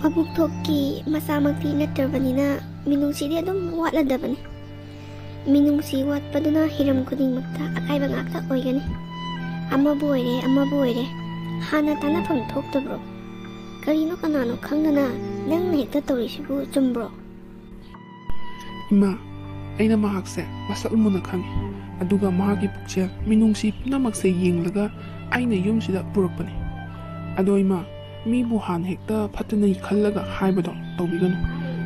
ꯃꯕꯨꯛ ꯊꯣꯛꯀꯤ ꯃꯆꯥꯃꯛꯇꯤ ꯅꯠꯇ꯭ꯔꯕꯅꯤꯅ ꯃꯤꯅꯨꯡꯁꯤꯗꯤ ꯑꯗꯨꯝ ꯋꯥꯠꯂꯗꯕꯅꯤ. ꯃꯤꯅꯨꯡꯁꯤ ꯋꯥꯠꯄꯗꯨꯅ ꯍꯤꯔꯝ ꯈꯨꯗꯤꯡꯃꯛꯇ ꯑꯀꯥꯏꯕ ꯉꯥꯛꯇ ꯑꯣꯏꯒꯅꯤ. ꯑꯃꯕꯨ ꯑꯣꯏꯔꯦ ꯍꯥꯟꯅ ꯇꯥꯟꯅꯐꯝ ꯊꯣꯛꯇꯕ꯭ꯔꯣ? ꯀꯔꯤꯅꯣ ꯀꯅꯥꯅꯣ ꯈꯪꯗꯅ ꯅꯪꯅ ꯍꯦꯛꯇ ꯇꯧꯔꯤꯁꯤꯕꯨ ꯆꯨꯝꯕ꯭ꯔꯣ? ꯏꯃꯥ, ꯑꯩꯅ ꯃꯍꯥꯛꯁꯦ ꯃꯁꯛ ꯃꯨꯟꯅ ꯈꯪꯉꯤ. ꯑꯗꯨꯒ ꯃꯍꯥꯛꯀꯤ ꯄꯨꯛꯆꯦꯜ ꯃꯤꯅꯨꯡꯁꯤ ꯄꯨꯝꯅꯃꯛꯁꯦ ꯌꯦꯡꯂꯒ ꯑꯩꯅ ꯌꯨꯝꯁꯤꯗ ꯄꯨꯔꯛꯄꯅꯤ. ꯑꯗꯣ ꯏꯃꯥ, ꯃꯤꯕꯨ ꯍꯥꯟꯅ ꯍꯦꯛꯇ ꯐꯠꯇꯅ ꯈꯜꯂꯒ ꯍꯥꯏꯕꯗꯣ ꯇꯧꯕꯤꯒꯅꯨ.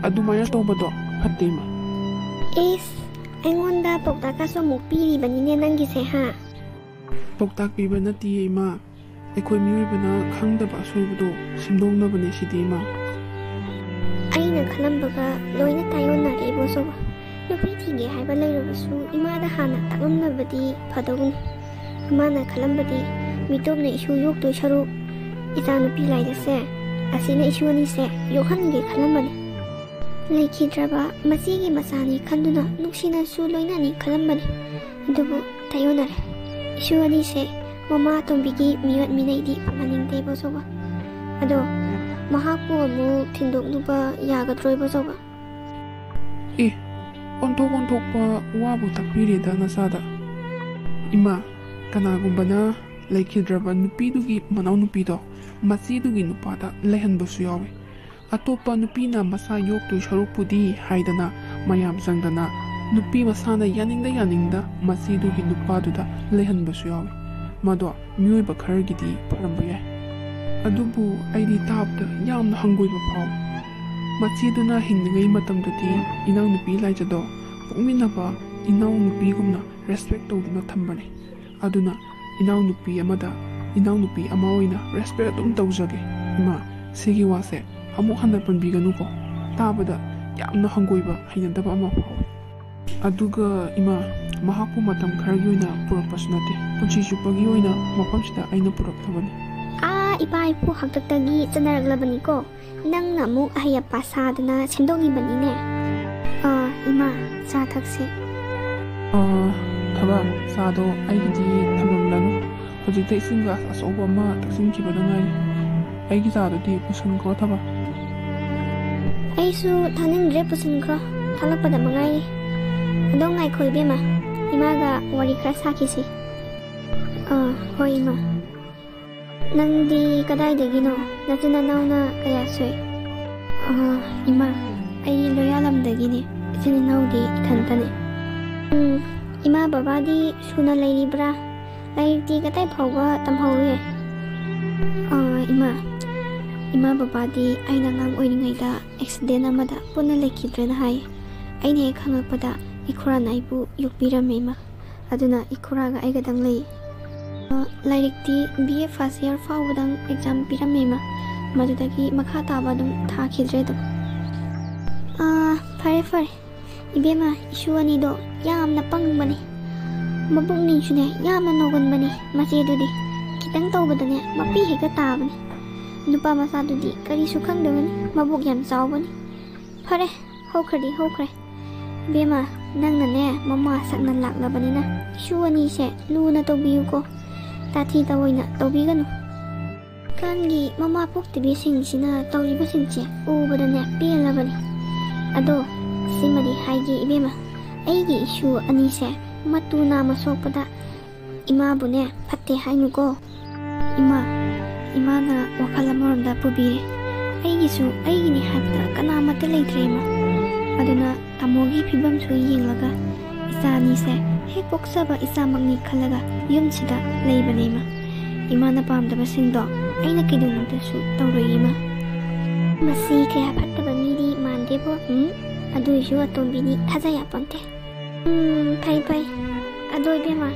ꯑꯗꯨꯃꯥꯏꯅ ꯇꯧꯕꯗꯣ ꯐꯠꯇꯦ ꯏꯃꯥ. ꯏꯁ, ꯑꯩꯉꯣꯟꯗ ꯄꯥꯎꯇꯥꯛꯀꯁꯨ ꯑꯃꯨꯛ ꯄꯤꯔꯤꯕꯅꯤꯅꯦ ꯅꯪꯒꯤꯁꯦ, ꯍꯥ? ꯄꯥꯎꯇꯥꯛ ꯄꯤꯕ ꯅꯠꯇꯤꯌꯦ ꯏꯃꯥ. ꯑꯩꯈꯣꯏ ꯃꯤꯑꯣꯏꯕꯅ ꯈꯪꯗꯕ ꯑꯁꯣꯏꯕꯗꯣ ꯁꯦꯝꯗꯣꯛꯅꯕꯅꯦ ꯁꯤꯗꯤ ꯏꯃꯥ. ꯑꯩꯅ ꯈꯜꯂꯝꯕꯒ ꯂꯣꯏꯅ ꯇꯥꯏꯌꯣꯟꯅꯔꯦ ꯏꯕꯣꯆꯧꯕ. ꯅꯨꯄꯤ ꯊꯤꯒꯦ ꯍꯥꯏꯕ ꯂꯩꯔꯕꯁꯨ ꯏꯃꯥꯗ ꯍꯥꯟꯅ ꯇꯥꯛꯂꯝꯂꯕꯗꯤ ꯐꯗꯧꯕꯅꯤ. ꯏꯃꯥꯅ ꯈꯜꯂꯝꯕꯗꯤ ꯃꯤꯇꯣꯞꯅ ꯏꯁꯨ ꯌꯣꯛꯇꯣꯏ ꯁꯔꯨꯛ ꯏꯆꯥꯅꯨꯄꯤ ꯂꯥꯏꯗꯁꯦ ꯑꯁꯤꯅ ꯏꯁꯨ ꯑꯅꯤꯁꯦ ꯌꯣꯛꯍꯟꯒꯦ ꯈꯜꯂꯝꯕꯅꯤ. ꯂꯩꯈꯤꯗ꯭ꯔꯕ ꯃꯆꯦꯒꯤ ꯃꯆꯥꯅꯤ ꯈꯟꯗꯨꯅ ꯅꯨꯡꯁꯤꯅꯁꯨ ꯂꯣꯏꯅꯅꯤ ꯈꯜꯂꯝꯕꯅꯤ. ꯑꯗꯨꯕꯨ ꯇꯥꯏꯌꯣꯟꯅꯔꯦ. ꯏꯁꯨ ꯑꯅꯤꯁꯦ ꯃꯃꯥ ꯑꯇꯣꯝꯕꯤꯒꯤ ꯃꯤꯑꯣꯠ ꯃꯤꯅꯩꯗꯤ ꯄꯥꯝꯍꯟꯅꯤꯡꯗꯦ ꯏꯕꯣꯆꯧꯕ. ꯑꯗꯣ ꯃꯍꯥꯛꯄꯨ ꯑꯃꯨꯛ ꯊꯤꯟꯗꯣꯛꯂꯨꯕ ꯌꯥꯒꯗ꯭ꯔꯣ ꯏꯕꯣꯆꯧꯕ? ꯑꯣꯟꯊꯣꯛꯄ ꯋꯥꯕꯨ ꯇꯥꯛꯄꯤꯔꯦꯗ ꯅꯆꯥꯗ. ꯏꯃꯥ, ꯀꯅꯥꯒꯨꯝꯕꯅ ꯂꯩꯈꯤꯗ꯭ꯔꯕ ꯅꯨꯄꯤꯗꯨꯒꯤ ꯃꯅꯥꯎꯅꯨꯄꯤꯗꯣ ꯃꯆꯦꯗꯨꯒꯤ ꯅꯨꯄꯥꯗ ꯂꯩꯍꯟꯕꯁꯨ ꯌꯥꯎꯏ. ꯑꯇꯣꯞꯄ ꯅꯨꯄꯤꯅ ꯃꯆꯥ ꯌꯣꯛꯇꯣꯏ ꯁꯔꯨꯛꯄꯨꯗꯤ ꯍꯥꯏꯗꯅ ꯃꯌꯥꯝ ꯆꯪꯗꯅ ꯅꯨꯄꯤ ꯃꯁꯥꯅ ꯌꯥꯅꯤꯡꯗ ꯃꯆꯦꯗꯨꯒꯤ ꯅꯨꯄꯥꯗꯨꯗ ꯂꯩꯍꯟꯕꯁꯨ ꯌꯥꯎꯏ. ꯃꯗꯣ ꯃꯤꯑꯣꯏꯕ ꯈꯔꯒꯤꯗꯤ ꯐꯔꯝꯕ ꯌꯥꯏ. ꯑꯗꯨꯕꯨ ꯑꯩꯗꯤ ꯇꯥꯕꯗ ꯌꯥꯝꯅ ꯍꯪꯒꯣꯏꯕ ꯐꯥꯎꯏ. ꯃꯆꯦꯗꯨꯅ ꯍꯤꯡꯂꯤꯉꯩ ꯃꯇꯝꯗꯗꯤ ꯏꯅꯥꯎꯅꯨꯄꯤ ꯂꯥꯏꯖꯗꯣ ꯄꯣꯛꯃꯤꯟꯅꯕ ꯏꯅꯥꯎꯅꯨꯄꯤꯒꯨꯝꯅ ꯔꯦꯁꯄꯦꯛ ꯇꯧꯗꯨꯅ ꯊꯝꯕꯅꯤ. ꯑꯗꯨꯅ ꯏꯅꯥꯎꯅꯨꯄꯤ ꯑꯃꯗ ꯏꯅꯥꯎꯅꯨꯄꯤ ꯑꯃ ꯑꯣꯏꯅ ꯔꯦꯁꯄꯦꯛ ꯑꯗꯨꯝ ꯇꯧꯖꯒꯦ. ꯏꯃꯥ, ꯁꯤꯒꯤ ꯋꯥꯁꯦ ꯑꯃꯨꯛ ꯍꯟꯅ ꯄꯟꯕꯤꯒꯅꯨꯀꯣ. తాబꯗ ꯌꯥꯝꯅ ꯍꯪꯒꯣꯏꯕ ꯍꯩꯅꯗꯕ ꯑꯃ ꯐꯥꯎꯏ. ꯑꯗꯨꯒ ꯏꯃꯥ, ꯃꯍꯥꯛꯄꯨ ꯃꯇꯝ ꯈꯔꯒꯤ ꯑꯣꯏꯅ ꯄꯨꯔꯛꯄꯁꯨ ꯅꯠꯇꯦ. ꯄꯨꯟꯁꯤ ꯆꯨꯞꯄꯒꯤ ꯑꯣꯏꯅ ꯃꯐꯝꯁꯤꯗ ꯑꯩꯅ ꯄꯨꯔꯛꯂꯕꯅꯤ. ꯏꯄꯥ ꯏꯄꯨ ꯍꯥꯛꯇꯛꯇꯒꯤ ꯆꯠꯅꯔꯛꯂꯕꯅꯤꯀꯣ. ꯅꯪꯅ ꯑꯃꯨꯛ ꯑꯍꯩ ꯑꯄꯥ ꯁꯥꯗꯅ ꯁꯦꯝꯗꯣꯛꯂꯤꯕꯅꯤꯅꯦ. ꯏꯃꯥ, ꯆꯥ ꯊꯛꯁꯤ. ꯊꯕ, ꯆꯥꯗꯣ ꯑꯩꯒꯤꯗꯤ ꯊꯝꯂꯝꯂꯅꯨ. ꯍꯧꯖꯤꯛꯇ ꯏꯁꯤꯡ ꯒ꯭ꯂꯥꯁ ꯑꯆꯧꯕ ꯑꯃ ꯊꯛꯆꯤꯟꯈꯤꯕꯗ ꯉꯥꯏꯔꯤ. ꯑꯩꯒꯤ ꯆꯥꯗꯨꯗꯤ ꯄꯨꯁꯤꯟꯈ꯭ꯔꯣ ꯊꯕ. ꯑꯩꯁꯨ ꯊꯛꯅꯤꯡꯗ꯭ꯔꯦ, ꯄꯨꯁꯤꯟꯈ꯭ꯔꯣ. ꯊꯛꯂꯛꯄꯗ ꯃꯉꯥꯏꯔꯤ. ꯑꯗꯣ ꯉꯥꯏꯈꯣ ꯏꯕꯦꯝꯃ, ꯏꯃꯥꯒ ꯋꯥꯔꯤ ꯈꯔ ꯁꯥꯈꯤꯁꯤ. ꯍꯣꯏ ꯏꯃꯥ. ꯅꯪꯗꯤ ꯀꯗꯥꯏꯗꯒꯤꯅꯣ? ꯅꯆꯤꯟ ꯅꯅꯥꯎꯅ ꯀꯌꯥ ꯁꯨꯏ? ꯏꯃꯥ, ꯑꯩ ꯂꯣꯌꯥꯂꯝꯗꯒꯤꯅꯦ. ꯏꯆꯤꯟ ꯏꯅꯥꯎꯗꯤ ꯏꯊꯟꯇꯅꯦ. ꯏꯃꯥ ꯕꯕꯥꯗꯤ ꯁꯨꯅ ꯂꯩꯔꯤꯕ꯭ꯔꯥ? ꯂꯥꯏꯔꯤꯛꯇꯤ ꯀꯗꯥꯏ ꯐꯥꯎꯕ ꯇꯝꯍꯧꯏ? ꯏꯃꯥ ꯕꯕꯥꯗꯤ ꯑꯩꯅ ꯑꯉꯥꯡ ꯑꯣꯏꯔꯤꯉꯩꯗ ꯑꯦꯛꯁꯤꯗꯦꯟ ꯑꯃꯗ ꯄꯨꯟꯅ ꯂꯩꯈꯤꯗ꯭ꯔꯦꯅ ꯍꯥꯏ. ꯑꯩꯅ ꯍꯦꯛ ꯈꯪꯉꯛꯄꯗ ꯏꯈꯨꯔꯥꯅ ꯑꯩꯕꯨ ꯌꯣꯛꯄꯤꯔꯝꯃꯦ ꯏꯃꯥ. ꯑꯗꯨꯅ ꯏꯈꯨꯔꯥꯒ ꯑꯩꯒꯗꯪ ꯂꯩ. ꯂꯥꯏꯔꯤꯛꯇꯤ BA ꯐꯥꯔꯁ ꯏꯌꯔ ꯐꯥꯎꯕꯗꯪ ꯑꯦꯛꯖꯥꯝ ꯄꯤꯔꯝꯃꯦ ꯏꯃꯥ. ꯃꯗꯨꯗꯒꯤ ꯃꯈꯥ ꯇꯥꯕ ꯑꯗꯨꯝ ꯊꯥꯈꯤꯗ꯭ꯔꯦ ꯑꯗꯨꯝ. ꯐꯔꯦ. ꯏꯕꯦꯝꯃ, ꯏꯁꯨ ꯑꯅꯤꯗꯣ ꯌꯥꯝꯅ ꯄꯪꯕꯅꯤ. ꯃꯕꯨꯛꯅꯤꯡꯁꯨꯅꯦ ꯌꯥꯝꯅ ꯅꯧꯒꯟꯕꯅꯤ. ꯃꯆꯦꯗꯨꯗꯤ ꯈꯤꯇꯪ ꯇꯧꯕꯗꯅꯦ ꯃꯄꯤ ꯍꯦꯛꯇ ꯇꯥꯕꯅꯤ. ꯅꯨꯄꯥ ꯃꯆꯥꯗꯨꯗꯤ ꯀꯔꯤꯁꯨ ꯈꯪꯗꯕꯅꯤ. ꯃꯕꯨꯛ ꯌꯥꯝ ꯆꯥꯎꯕꯅꯤ. ꯐꯔꯦ, ꯍꯧꯈ꯭ꯔꯗꯤ ꯍꯧꯈ꯭ꯔꯦ. ꯏꯕꯦꯝꯃ, ꯅꯪꯅꯅꯦ ꯃꯃꯥ ꯁꯛꯅ ꯂꯥꯛꯂꯕꯅꯤꯅ ꯏꯁꯨ ꯑꯅꯤꯁꯦ ꯂꯨꯅ ꯇꯧꯕꯤꯌꯨꯀꯣ. ꯇꯥꯊꯤ ꯇꯑꯣꯏꯅ ꯇꯧꯕꯤꯒꯅꯨ. ꯀꯥꯟꯒꯤ ꯃꯃꯥ ꯄꯣꯛꯇꯕꯤꯁꯤꯡꯁꯤꯅ ꯇꯧꯔꯤꯕꯁꯤꯡꯁꯦ ꯎꯕꯗꯅꯦ ꯄꯦꯜꯂꯕꯅꯤ. ꯑꯗꯣ ꯁꯤꯃꯗꯤ ꯍꯥꯏꯒꯦ ꯏꯕꯦꯝꯃ, ꯑꯩꯒꯤ ꯏꯁꯨ ꯑꯅꯤꯁꯦ ꯃꯇꯨ ꯅꯥꯝꯃ ꯁꯣꯛꯄꯗ ꯏꯃꯥꯕꯨꯅꯦ ꯐꯠꯇꯦ ꯍꯥꯏꯅꯨꯀꯣ. ꯏꯃꯥꯅ ꯋꯥꯈꯜ ꯑꯃꯔꯣꯝꯗ ꯄꯨꯕꯤꯔꯦ. ꯑꯩꯒꯤꯁꯨ ꯑꯩꯒꯤꯅꯤ ꯍꯥꯏꯕꯗ ꯀꯅꯥꯃꯠꯇ ꯂꯩꯇ꯭ꯔꯦ ꯏꯃꯥ. ꯑꯗꯨꯅ ꯇꯥꯃꯣꯒꯤ ꯐꯤꯕꯝꯁꯨ ꯌꯦꯡꯂꯒ ꯏꯆꯥ ꯑꯅꯤꯁꯦ ꯍꯦꯛ ꯄꯣꯛꯆꯕ ꯏꯆꯥꯃꯛꯅꯤ ꯈꯜꯂꯒ ꯌꯨꯝꯁꯤꯗ ꯂꯩꯕꯅꯦ ꯏꯃꯥ. ꯏꯃꯥꯅ ꯄꯥꯝꯗꯕꯁꯤꯡꯗꯣ ꯑꯩꯅ ꯀꯩꯗꯧꯅꯨꯡꯗꯁꯨ ꯇꯧꯔꯣꯏ ꯏꯃꯥ. ꯃꯁꯤ ꯀꯌꯥ ꯐꯠꯇꯕ ꯃꯤꯗꯤ ꯃꯥꯟꯗꯦꯕꯣ. ꯑꯗꯨꯏꯁꯨ ꯑꯇꯣꯝꯕꯤꯅꯤ ꯊꯥꯖ ꯌꯥꯄꯣꯟꯇꯦ. ꯐꯩ. ꯑꯗꯣ ꯏꯕꯦꯝꯃ,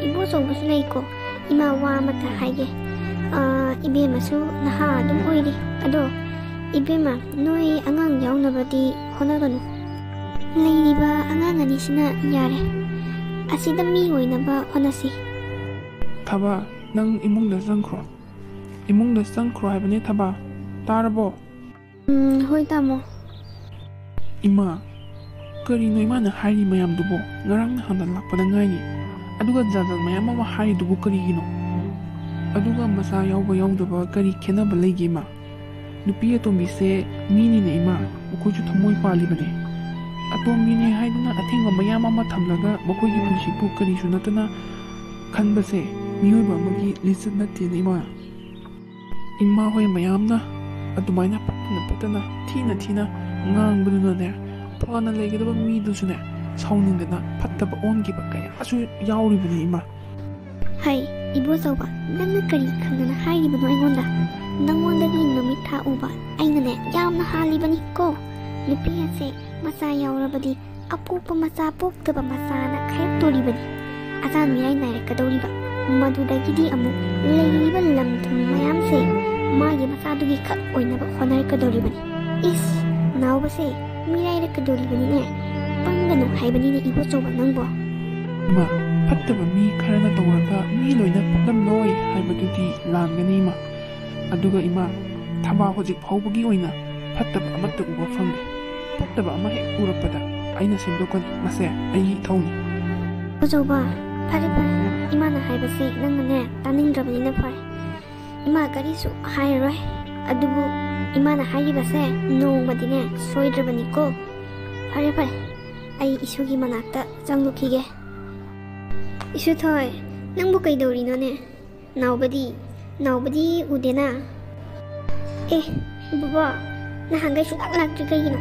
ꯏꯕꯣꯆꯧꯕꯁꯨ ꯂꯩꯀꯣ. ꯏꯃꯥ ꯋꯥ ꯑꯃꯇ ꯍꯥꯏꯒꯦ. ꯏꯕꯦꯝꯃꯁꯨ ꯅꯍꯥ ꯑꯗꯨꯝ ꯑꯣꯏꯔꯤ. ꯑꯗꯣ ꯏꯕꯦꯝꯃ, ꯅꯣꯏ ꯑꯉꯥꯡ ꯌꯥꯎꯅꯕꯗꯤ ꯍꯣꯠꯅꯒꯅꯨ. ꯂꯩꯔꯤꯕ ꯑꯉꯥꯡ ꯑꯅꯤꯁꯤꯅ ꯌꯥꯔꯦ. ꯑꯁꯤꯗ ꯃꯤ ꯑꯣꯏꯅꯕ ꯍꯣꯠꯅꯁꯤ. ꯊꯕ, ꯅꯪ ꯏꯃꯨꯡꯗ ꯆꯪꯈ꯭ꯔꯣ. ꯏꯃꯨꯡꯗ ꯆꯪꯈ꯭ꯔꯣ ꯍꯥꯏꯕꯅꯦ ꯊꯕ. ꯇꯥꯔꯕꯣ? ꯍꯣꯏ ꯇꯥꯃꯣ. ꯏꯃꯥ, ꯀꯔꯤꯅꯣ ꯏꯃꯥꯅ ꯍꯥꯏꯔꯤ ꯃꯌꯥꯝꯗꯨꯕꯣ? ꯉꯔꯥꯡ ꯅꯍꯥꯟꯗ ꯂꯥꯛꯄꯗ ꯉꯥꯏꯔꯤ. ꯑꯗꯨꯒ ꯖꯥꯖꯠ ꯃꯌꯥꯝ ꯑꯃ ꯍꯥꯏꯔꯤꯗꯨꯕꯨ ꯀꯔꯤꯒꯤꯅꯣ? ꯑꯗꯨꯒ ꯃꯆꯥ ꯌꯥꯎꯕ ꯌꯥꯎꯗꯕ ꯀꯔꯤ ꯈꯦꯠꯅꯕ ꯂꯩꯒꯦ ꯏꯃꯥ? nupi atombise mini ne ima mukhoju thamoi palibane atombine haiduna athenga mayam ama thamlaga mukhogi punshi pu kari sunatana khanbase miyuba magi lisat natte ne ima hoi mayamna adumaina patna thina ngangbuduna ne phana legedaba mi dusune sauningdana fattaba ongiba kaya asu yauribani ima hai ibo sauba nangna kari khangana hairibano aingonda nangondagi numit tha uba ainane yamna halibani ko nupi ase masa yaurabadi apupa masa poktaba masana khaytoribani azan mirai naire kadoriba madudagidi amu leiriba lamthum mayam se magi masadugi khak oinaba honar kadoribani is nawbase mirai ra kadoribani ne pangano haibani ne ibo sauba nangbo ma fattaba mi kharana tawraga mi loina puklam loi haibadudi lamgani ma aduga ima thaba hojik phawbagi oina fattaba amatta uba fange fattaba ama he urapada aina sendokani mase ai thawni ojoba phare ima na haibase nangane taningdrabani na phare ima karisu hairoi adubu ima na haibase nongmadine soidrabani ko phare ai isugi manakta changlukige isu thoi nangbu kaidorino ne nawbadi udena baba na hangai sulak lakri kaino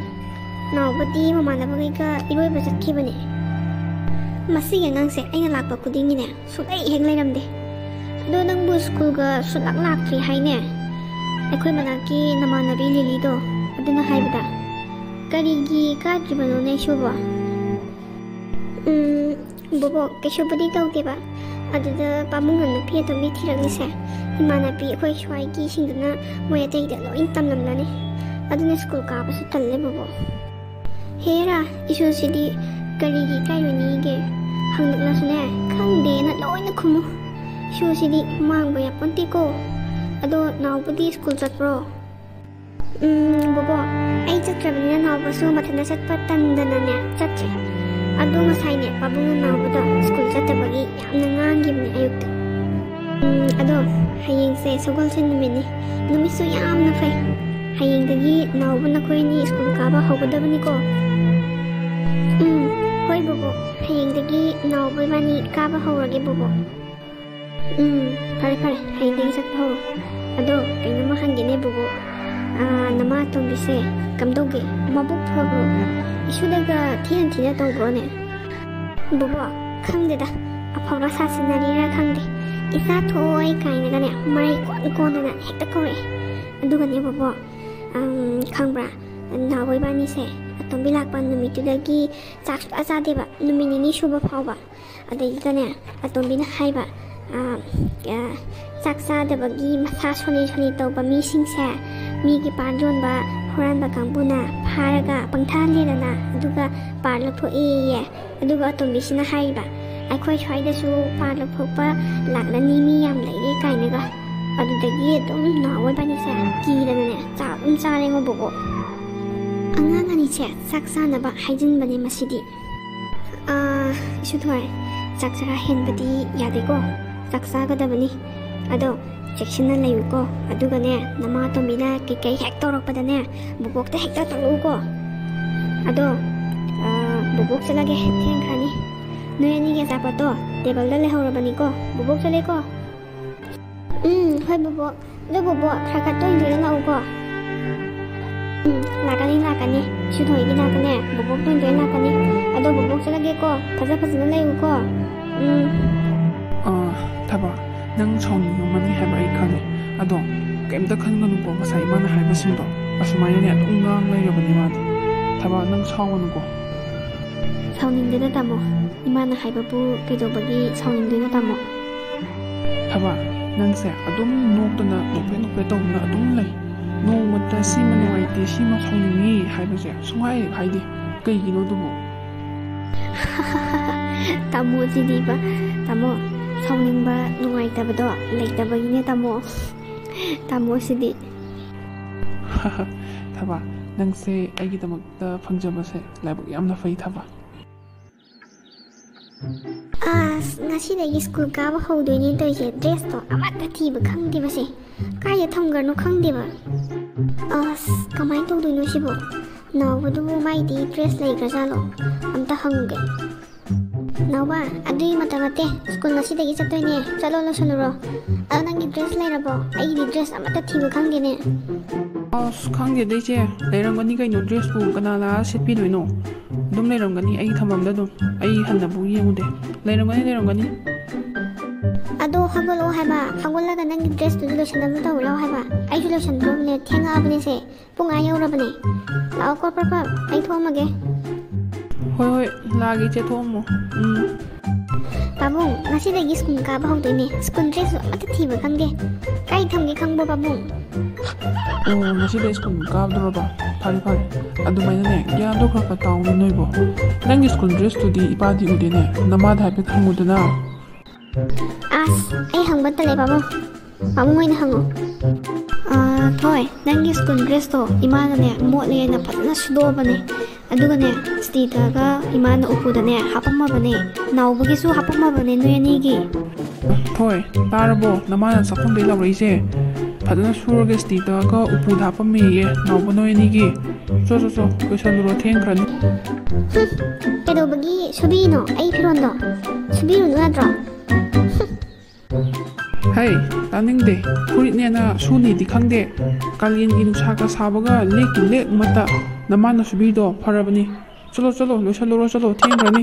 nawbadi mamanaba ga iroi ba chakhibane masi yang se aina lakpa kudingi ne sulai heng lairamde do nangbu school ga sulak lakri haine akhoi manaki namanabi lili do aduna haibada karigi ka jibano ne shuba bobo kesubadi tawdeba aduda pamungan nupi atombi thiragnise imanabi akhoi swai gi singdana moi ateida loin tamlamlani aduna school ka basu talle bobo hera isu sidi karigi kairuni ge hangdaklasune khangde na loina khumu isu sidi mangba ya ponti ko ado nawbudi school chatpro bobo ai chatrabina nawbasu mathana chatpa tandana ne chatre ado ngasai pabunga nawbada school chatabagi yamna ngangibni ayukta ado hayeng se sogol sen numini numisu yamna fai hayeng dagi nawbana koini school kaba hogadabani ko hoi bobo hayeng dagi nawbai bani kaba horage bobo phare hayeng dagi chatpa ho ado kainama hangene bobo nama tombise kamdoge mabuk phabo isudaga thina tawbrone bobo khangdeda afaba sasinarira khangde isa thoi kainaga ne mai konana hekta kore aduga ne bobo khangbra nawai bani se atombi lakpa numitudagi chak azadeba numinini shuba phawba adaida ne atombi na haiba chak sadabagi masa soni tawba mi singse migi panjonba horanba kangpuna pharaga pangtha lerana aduga parlapho ye aduga atombisina haiba akhoi swaidasu parlaphokpa laklani mi yam leire kainaga adudagi dum nawai bani se kirana ne chare ngo bobo angangani che saksana ba haijin bani masidi isu thoi saksara henbadi yadego saksa gadabani ado section na layu ko aduga ne nama tombina kikay hektor okpadane bubokta hektor taru ko ado bubok salage theng khani noyani ge sapato table da le horabani ko bubok sale ko hoi bubok do bubok khaka to indre na ko lakani shudhoi gi nakane bubok to indre nakani ado bubok salage ko phaja na layu ko thaba nang chawni mani haba ai khane ado kemta khanganu ko masai mana haiba sindo asumai ne adung ngang lai rabani ma thaba nang chawanu ko sauning de tamo imana haiba bu kedobagi sauning de tamo thaba nang se adum nokdana nokpe tawna adum lai no mata sima ne wai te sima chawni haiba se sungai haidi kai gino dubo tamo jidiba tamo sauning ba nungai tabado leitabagi ne tamo sidi thaba nang se aigi damakta phangjaba se laibak yamna fai thaba ngasidagi school kaba howdoini toise dress to amata thiba khangdeba se kaya thamgarno khangdeba ꯑꯁ ꯀꯃꯥꯏꯅ ꯇꯧꯗꯣꯏꯅꯣ ꯁꯤꯕꯣ ꯅꯥꯎꯕꯗꯨꯕꯨ ꯃꯥꯏꯗꯤ dress ꯂꯩꯒ꯭ꯔꯖꯥꯠꯂꯣ ꯑꯝꯇ ꯍꯪꯒꯦ ꯅꯥꯎꯕ ꯑꯗꯨꯒꯤ ꯃꯇꯝ ꯅꯠꯇꯦ ꯁ꯭ꯀꯨꯜ ꯉꯁꯤꯗꯒꯤ ꯆꯠꯇꯣꯏꯅꯦ ꯆꯠꯂꯣ ꯂꯣꯏꯁꯜꯂꯨꯔꯣ ꯑꯗꯣ ꯅꯪꯒꯤ ꯗ꯭ꯔꯦꯁ ꯂꯩꯔꯕꯣ ꯑꯩꯒꯤꯗꯤ ꯗ꯭ꯔꯦꯁ ꯑꯃꯠꯇ ꯊꯤꯕ ꯈꯪꯗꯦꯅꯦ ꯑꯁ ꯈꯪꯗꯦꯗ ꯏꯆꯦ ꯂꯩꯔꯝꯒꯅꯤ ꯀꯩꯅꯣ ꯗ꯭ꯔꯦꯁꯄꯨ ꯀꯅꯥ ꯂꯥꯛꯑ ꯁꯦꯠꯄꯤꯗꯣꯏꯅꯣ ꯑꯗꯨꯝ ꯂꯩꯔꯝꯒꯅꯤ ꯑꯩ ꯊꯝꯐꯝꯗ ꯑꯗꯨꯝ ꯑꯩ ꯍꯟꯅꯕꯨ ꯌꯦꯡꯉꯨꯗꯦ ꯂꯩꯔꯝꯒꯅꯤ ꯑꯗꯣ ꯍꯧꯒꯠꯂꯛꯑꯣ ꯍꯥꯏꯕ ꯍꯧꯒꯠꯂꯒ ꯅꯪꯒꯤ ꯗ꯭ꯔꯦꯁꯇꯨꯁꯨ ꯂꯣꯏꯁꯟꯅꯕ ꯇꯧꯔꯛꯑꯣ ꯍꯥꯏꯕ ꯑꯩꯁꯨ ꯂꯣꯏꯁꯟꯗ꯭ꯔꯣꯕꯅꯦ ꯊꯦꯡꯉꯛꯑꯕꯅꯦꯁꯦ ꯄꯨꯡ ꯌꯧꯔꯕꯅꯦ ꯂꯥꯛꯑꯣꯀꯣ ꯄ꯭ꯔꯄ ꯑꯩ ꯊꯣꯛꯑꯝꯃꯒꯦ ꯍꯣꯏ ꯂꯥꯛꯑꯒꯦ ꯏꯆꯦ ꯊꯣꯛꯑꯝꯃꯣ ꯄꯥꯕꯨꯡ ꯉꯁꯤꯗꯒꯤ ꯁ꯭ꯀꯨꯜ ꯀꯥꯕ ꯍꯧꯗꯣꯏꯅꯦ ꯁ꯭ꯀꯨꯜ ꯗ꯭ꯔꯦꯁꯁꯨ ꯑꯃꯠꯇ ꯊꯤꯕ ꯈꯪꯗꯦ ꯀꯥꯏ ꯊꯝꯒꯦ ꯈꯪꯕ꯭ꯔꯣ ꯄꯥꯕꯨꯡ ꯑꯣ ꯉꯁꯤꯗꯩ ꯁ꯭ꯀꯨꯜ ꯀꯥꯕꯗꯣꯔꯕ ꯐꯔꯦ ꯑꯗꯨꯃꯥꯏꯅꯅꯦ ꯒ꯭ꯌꯥꯟꯗꯣ ꯈꯔ ꯇꯥꯎꯅꯦ ꯅꯣꯏꯕꯣ ꯅꯪꯒꯤ ꯁ꯭ꯀꯨꯜ ꯗ꯭ꯔꯦꯁꯇꯨꯗꯤ ꯏꯄꯥꯗꯤ ꯎꯗꯦꯅꯦ ꯅꯃꯥꯗ ꯍꯥꯏꯐꯦꯠ ꯍꯪꯉꯨꯗꯅ ꯑꯁ ꯑꯩ ꯍꯪꯕ ꯇꯜꯂꯦ ꯄꯥꯕꯨꯡ ꯑꯣꯏꯅ ꯍꯪꯉꯣ ꯊꯣꯏ ꯅꯪꯒꯤ ꯁ꯭ꯀꯨꯜ ꯗ꯭ꯔꯦꯁꯇꯣ ꯏꯃꯥꯅꯅꯦ ꯃꯣꯠꯂꯦꯅ ꯐꯖꯅ ꯁꯨꯗꯣꯛꯑꯕꯅꯦ ꯑꯗꯨꯒꯅꯦ ꯁ꯭ꯇꯤꯇꯒ ꯏꯃꯥꯅ ꯎꯄꯨꯗꯅꯦ ꯍꯥꯄꯝꯃꯕꯅꯦ ꯅꯥꯎꯕꯒꯤꯁꯨ ꯍꯥꯄꯝꯃꯕꯅꯦ ꯅꯣꯏ ꯑꯅꯤꯒꯤ ꯊꯣꯏ ꯇꯥꯔꯕꯣ ꯅꯃꯥꯅ ꯆꯥꯛꯈꯨꯝꯗꯩ ꯂꯧꯔꯛꯏꯁꯦ ꯐꯖꯅ ꯁꯨꯔꯒ ꯁ꯭ꯇꯤꯇꯒ ꯎꯄꯨꯗ ꯍꯥꯄꯝꯃꯦꯌꯦ ꯅꯥꯎꯕ ꯅꯣꯏ ꯑꯅꯤꯒꯤ ꯆꯣ ꯂꯣꯏꯁꯜꯂꯨꯔꯣ ꯊꯦꯡꯈ꯭ꯔꯅꯤ ꯀꯩꯗꯧꯕꯒꯤ ꯁꯨꯕꯤꯔꯤꯅꯣ ꯑꯩ ꯐꯤꯔꯣꯟꯗꯣ ꯁꯨꯕꯤꯔꯨꯅꯨ ꯌꯥꯗ꯭ꯔꯣ ꯍꯩ ꯇꯥꯅꯤꯡꯗꯦ ꯐꯨꯔꯤꯠꯅꯦꯅ ꯁꯨꯅꯤꯗꯤ ꯈꯪꯗꯦ ꯀꯥꯂꯦꯟꯒꯤ ꯅꯨꯡꯁꯥꯒ ꯁꯥꯕꯒ ꯂꯦꯛ ꯃꯠꯇ ꯅꯃꯥꯅ ꯁꯨꯕꯤꯗꯣ ꯐꯔꯕꯅꯤ ꯆꯠꯂꯣ ꯂꯣꯏꯁꯜꯂꯨꯔꯣ ꯆꯠꯂꯣ ꯊꯦꯡꯈ꯭ꯔꯅꯤ